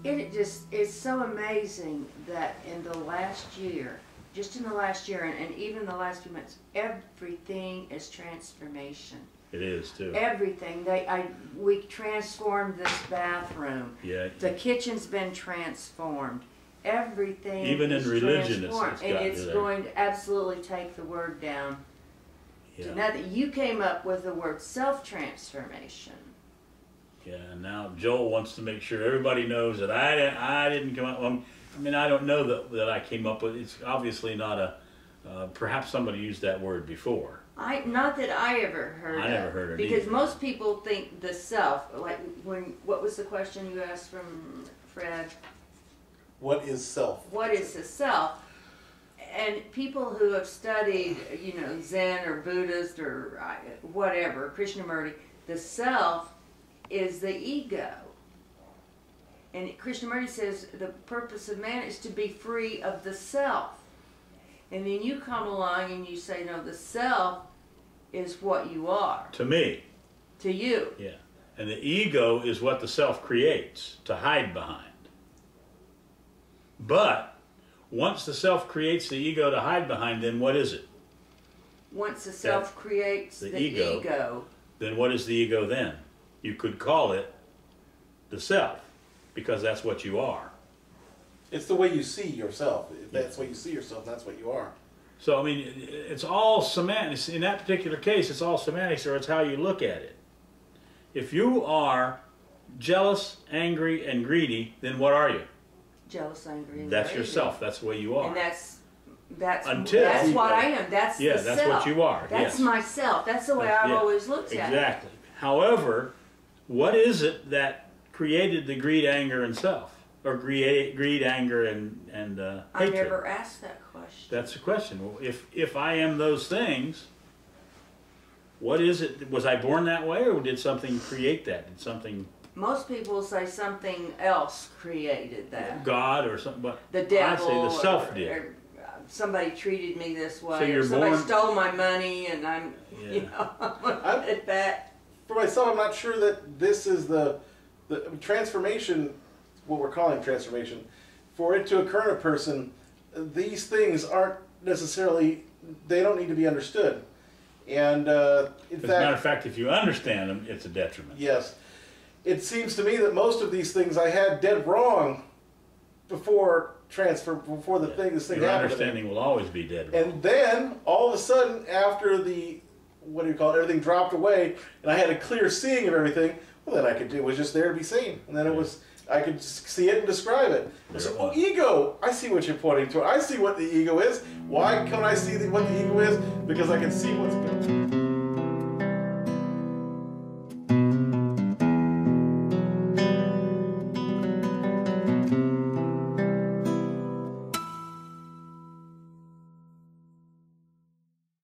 It just is so amazing that in the last year, just in the last year, and even the last few months, everything is transformation. It is too. Everything. We transformed this bathroom. Yeah. The kitchen's been transformed. Everything. Even in religion, it's and it's going to absolutely take the word down. Yeah. Now that you came up with the word self-transformation. Yeah. And now Joel wants to make sure everybody knows that I didn't come up. I mean, I don't know that I came up with. It's obviously not a. Perhaps somebody used that word before. Not that I ever heard. I never heard it because either. most people think the self. Like what was the question you asked from Fred? What is self? What is the self? And people who have studied, you know, Zen or Buddhist or whatever, Krishnamurti, the self is the ego. And Krishnamurti says the purpose of man is to be free of the self. And then you come along and you say, no, the self is what you are. To me. To you. Yeah. And the ego is what the self creates to hide behind. But once the self creates the ego to hide behind, then what is it? Once the self creates the ego, then what is the ego then? You could call it the self, because that's what you are. It's the way you see yourself. If that's the way you see yourself, that's what you are. So, I mean, it's all semantics. In that particular case, it's all semantics, or it's how you look at it. If you are jealous, angry, and greedy, then what are you? Jealous, angry, and That's greedy. yourself. That's the way you are. And that's Until what I am. That's yeah, the that's self. what you are. That's yes. myself. That's the way I've always looked at it. Exactly. However, what is it that created the greed, anger, and self? Or greed, anger, and hatred? I never asked that question. That's the question. Well, if I am those things, what is it? Was I born that way, or did something create that? Did something? Most people say something else created that. God or something, but the devil. I say the self did. Or somebody treated me this way. So you're or somebody born, stole my money, and I'm, you know, at that. For myself, I'm not sure that this is the transformation. What we're calling transformation, for it to occur in a person, these things aren't necessarily. They don't need to be understood. And as a matter of fact, if you understand them, it's a detriment. Yes. It seems to me that most of these things I had dead wrong before this thing happened. Your understanding will always be dead wrong. And then, all of a sudden, after the, what do you call it, everything dropped away, and I had a clear seeing of everything, well, then it was just there to be seen. And then I could see it and describe it. I said, oh, ego, I see what you're pointing to. I see what the ego is. Why can't I see what the ego is? Because I can see what's good.